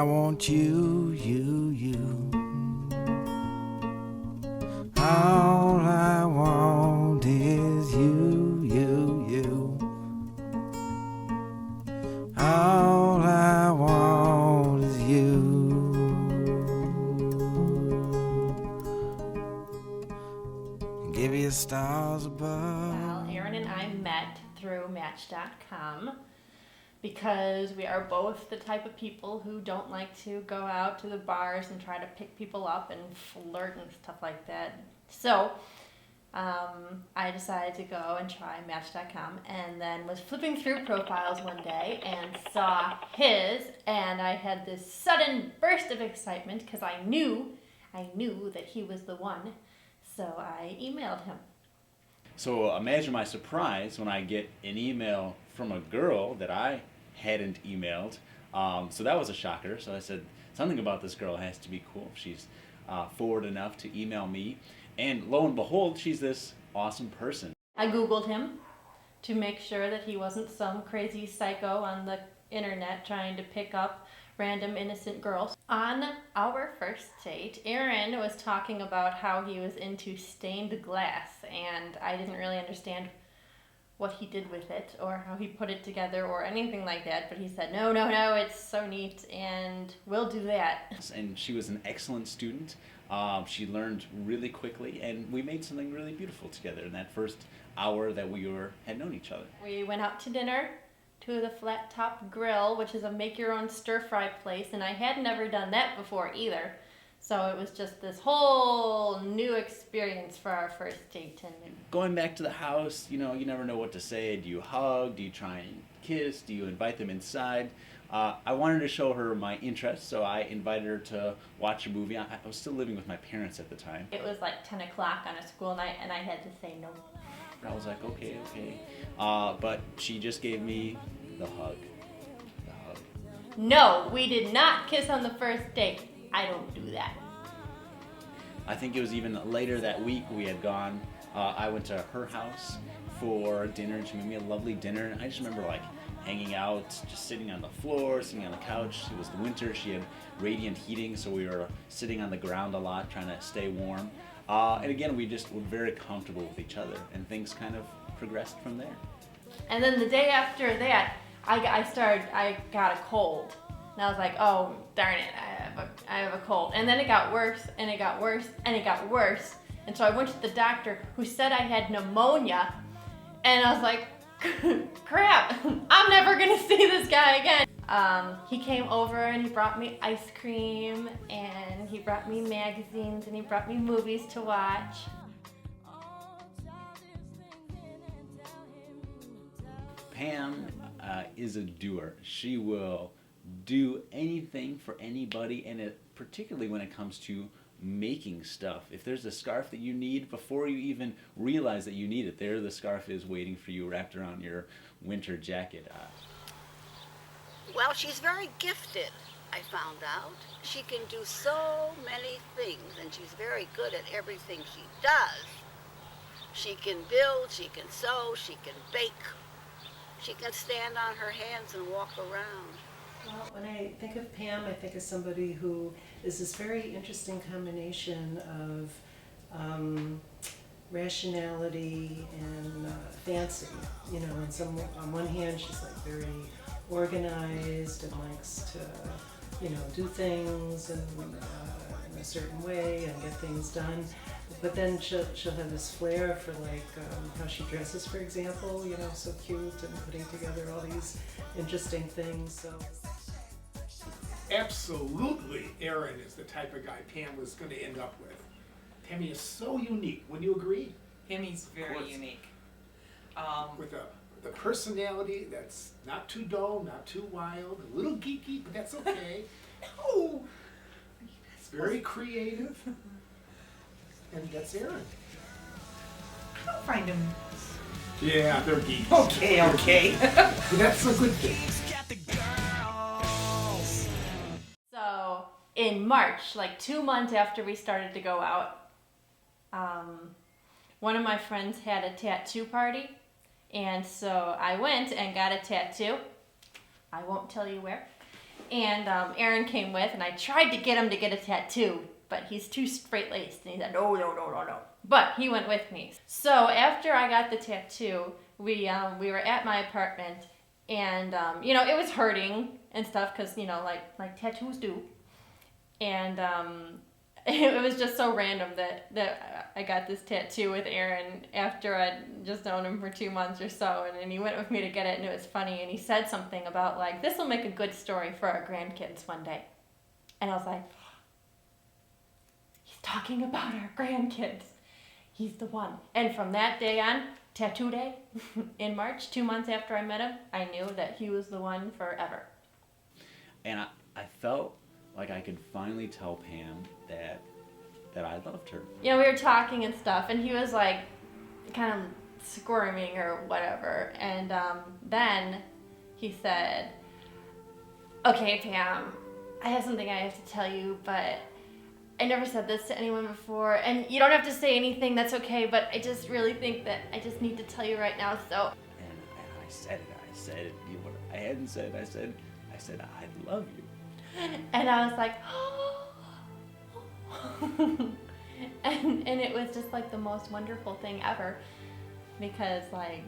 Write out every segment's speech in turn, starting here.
I want you, you. All I want is you. All I want is you. Give you stars above. Well, Aaron and I met through Match.com because we are both the type of people who don't like to go out to the bars and try to pick people up and flirt and stuff like that. So I decided to go and try Match.com, and then was flipping through profiles one day and saw his, and I had this sudden burst of excitement because I knew that he was the one. So I emailed him. So imagine my surprise when I get an email from a girl that I hadn't emailed. So that was a shocker. So I said, something about this girl has to be cool. She's forward enough to email me. And lo and behold, she's this awesome person. I Googled him to make sure that he wasn't some crazy psycho on the internet trying to pick up random innocent girls. On our first date, Aaron was talking about how he was into stained glass, and I didn't really understand what he did with it or how he put it together or anything like that, but he said, no, it's so neat and we'll do that. And she was an excellent student. She learned really quickly, and we made something really beautiful together in that first hour that we had known each other. We went out to dinner to the Flat Top Grill, which is a make-your-own stir-fry place, and I had never done that before either. So it was just this whole new experience for our first date. And going back to the house, you never know what to say. Do you hug? Do you try and kiss? Do you invite them inside? I wanted to show her my interest, so I invited her to watch a movie. I was still living with my parents at the time. It was like 10 o'clock on a school night, and I had to say no. I was like, okay. But she just gave me the hug. No, we did not kiss on the first date. I don't do that. I think it was even later that week we had gone. I went to her house for dinner. She made me a lovely dinner. And I just remember hanging out, just sitting on the floor, sitting on the couch. It was the winter. She had radiant heating, so we were sitting on the ground a lot, trying to stay warm. And again, we just were very comfortable with each other, and things kind of progressed from there. And then the day after that, I got a cold. And I was like, oh, darn it, I have a cold. And then it got worse, and it got worse, and it got worse. And so I went to the doctor, who said I had pneumonia. And I was like, crap, I'm never gonna see this guy again. He came over and he brought me ice cream, and he brought me magazines, and he brought me movies to watch. Pam is a doer. She will do anything for anybody, and particularly when it comes to making stuff. If there's a scarf that you need, before you even realize that you need it, there the scarf is waiting for you, wrapped around your winter jacket. Well, she's very gifted, I found out. She can do so many things, and she's very good at everything she does. She can build, she can sew, she can bake. She can stand on her hands and walk around. Well, when I think of Pam, I think of somebody who is this very interesting combination of rationality and fancy. On one hand, she's very organized and likes to, do things in a certain way and get things done. But then she'll have this flair for how she dresses, for example, so cute, and putting together all these interesting things. So. Absolutely, Aaron is the type of guy Pam was going to end up with. Tammy is so unique. Wouldn't you agree? Tammy's very unique. With the personality that's not too dull, not too wild, a little geeky, but that's okay. No! It's very creative. And that's Aaron. I don't find him. Yeah, they're geeky. Okay. But that's a good thing. So in March, 2 months after we started to go out, one of my friends had a tattoo party, and so I went and got a tattoo. I won't tell you where. And Aaron came with, and I tried to get him to get a tattoo, but he's too straight-laced, and he said, no. But he went with me. So after I got the tattoo, we were at my apartment, and it was hurting and stuff, because like tattoos do. And it was just so random that I got this tattoo with Aaron after I'd just known him for 2 months or so, and then he went with me to get it, and it was funny, and he said something about like, this will make a good story for our grandkids one day. And I was like, he's talking about our grandkids. He's the one. And from that day on, tattoo day, in March, 2 months after I met him, I knew that he was the one forever. And I felt like I could finally tell Pam that I loved her. We were talking and stuff, and he was like kind of squirming or whatever. And then he said, okay, Pam, I have something I have to tell you, but I never said this to anyone before, and you don't have to say anything, that's okay, but I just really think that I just need to tell you right now, so. And I said it, what I hadn't said, I said, I love you. And I was like, and it was just like the most wonderful thing ever, because like,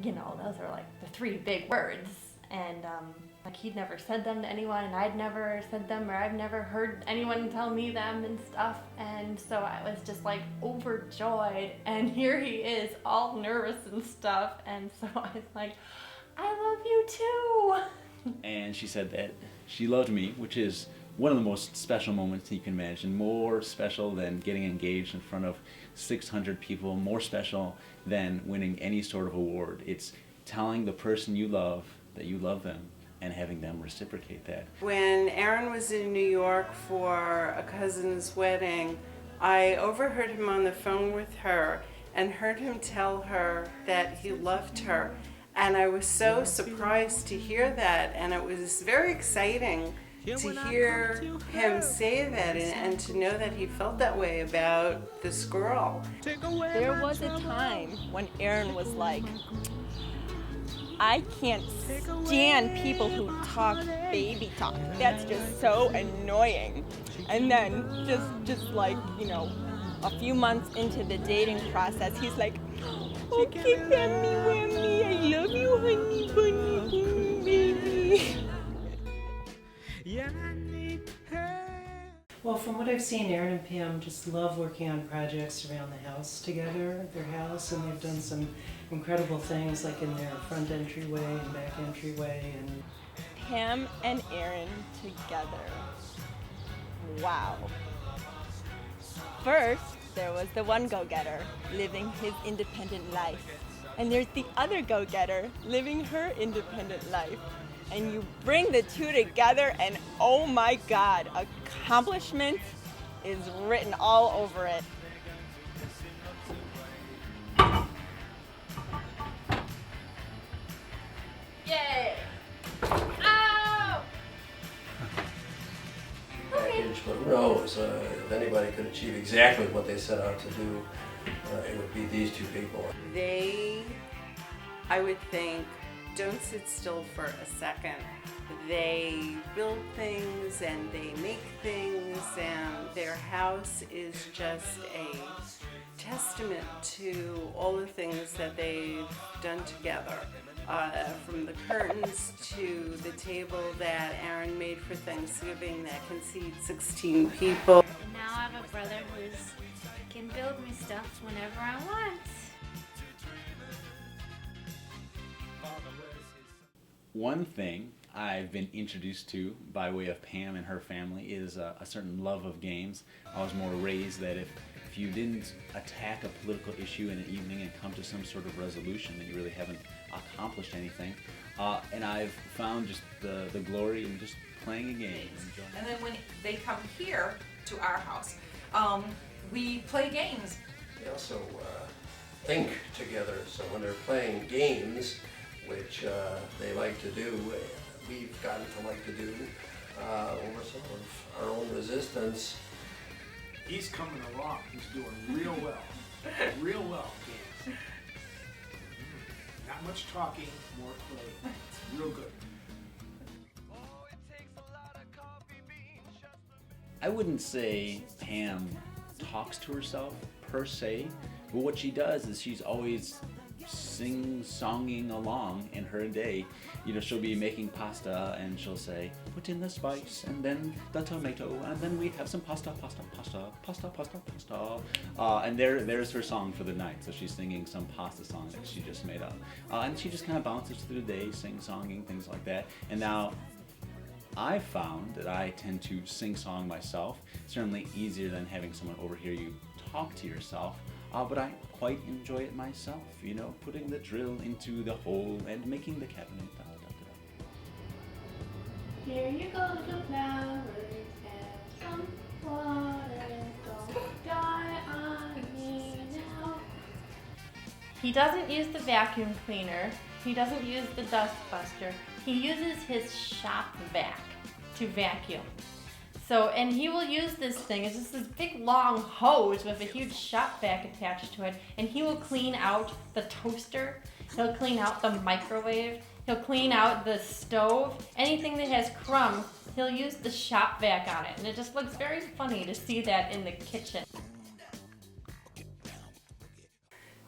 those are like the 3 big words, and like he'd never said them to anyone, and I'd never said them, or I've never heard anyone tell me them and stuff, and so I was just like overjoyed, and here he is all nervous and stuff, and so I was like, I love you too. And she said that she loved me, which is one of the most special moments you can imagine. More special than getting engaged in front of 600 people, more special than winning any sort of award. It's telling the person you love that you love them and having them reciprocate that. When Aaron was in New York for a cousin's wedding, I overheard him on the phone with her and heard him tell her that he loved her. And I was so surprised to hear that, and it was very exciting to hear him say that and to know that he felt that way about this girl. There was a time when Aaron was like, I can't stand people who talk baby talk. That's just so annoying. And then just like, a few months into the dating process, he's like, okay, Pammy Whammy, I love you, honey bunny, baby. Well, from what I've seen, Aaron and Pam just love working on projects around the house together, at their house, and they've done some incredible things like in their front entryway and back entryway. And Pam and Aaron together. Wow. First, there was the one go-getter living his independent life. And there's the other go-getter living her independent life. And you bring the two together and oh my God, accomplishment is written all over it. Yay! Oh! Package, but who knows, if anybody could achieve exactly what they set out to do, it would be these 2 people. They, I would think, don't sit still for a second. They build things and they make things, and their house is just a testament to all the things that they've done together. From the curtains to the table that Aaron made for Thanksgiving that can seat 16 people. And now I have a brother who can build me stuff whenever I want. One thing I've been introduced to by way of Pam and her family is a certain love of games. I was more raised that if you didn't attack a political issue in an evening and come to some sort of resolution, then you really haven't accomplished anything. And I've found just the glory in just playing a game. And then when they come here to our house, we play games. They also think together, so when they're playing games, which they like to do, we've gotten to like to do over some of our own resistance. He's coming along. He's doing real well. Real well, games. Not much talking, more playing. It's real good. I wouldn't say Pam talks to herself per se, but what she does is she's always sing-songing along in her day. You know, she'll be making pasta and she'll say, put in the spice and then the tomato and then we have some pasta. And there's her song for the night. So she's singing some pasta song that she just made up. And she just kind of bounces through the day, sing-songing, things like that. And now I found that I tend to sing-song myself. Certainly easier than having someone overhear you talk to yourself. But I quite enjoy it myself, you know, putting the drill into the hole and making the cabinet. Here you go, little flowers, have some water, don't die on me now. He doesn't use the vacuum cleaner, he doesn't use the dust buster, he uses his shop vac to vacuum. So, and he will use this thing, it's just this big long hose with a huge shop vac attached to it, and he will clean out the toaster, he'll clean out the microwave, he'll clean out the stove, anything that has crumbs, he'll use the shop vac on it, and it just looks very funny to see that in the kitchen.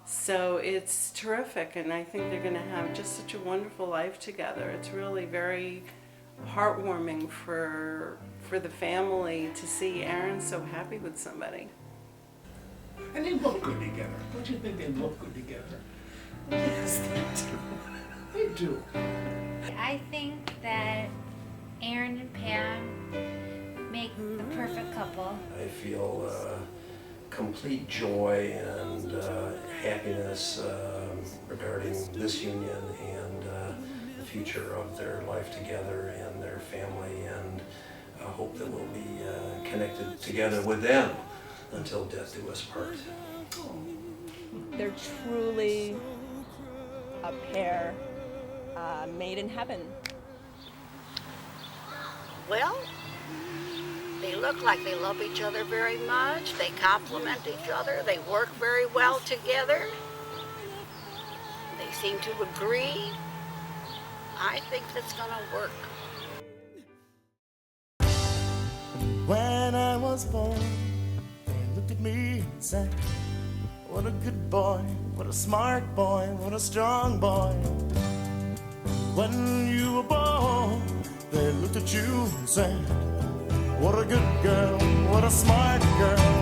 So it's terrific, and I think they're going to have just such a wonderful life together. It's really very heartwarming for the family to see Aaron so happy with somebody. And they look good together. Don't you think they look good together? Yes, they do. They do. I think that Aaron and Pam make the perfect couple. I feel complete joy and happiness regarding this union and the future of their life together and their family, and I hope that we'll be connected together with them until death do us part. They're truly a pair made in heaven. Well, they look like they love each other very much. They complement each other. They work very well together. They seem to agree. I think that's gonna work. When I was born, they looked at me and said, what a good boy, what a smart boy, what a strong boy. When you were born, they looked at you and said, what a good girl, what a smart girl.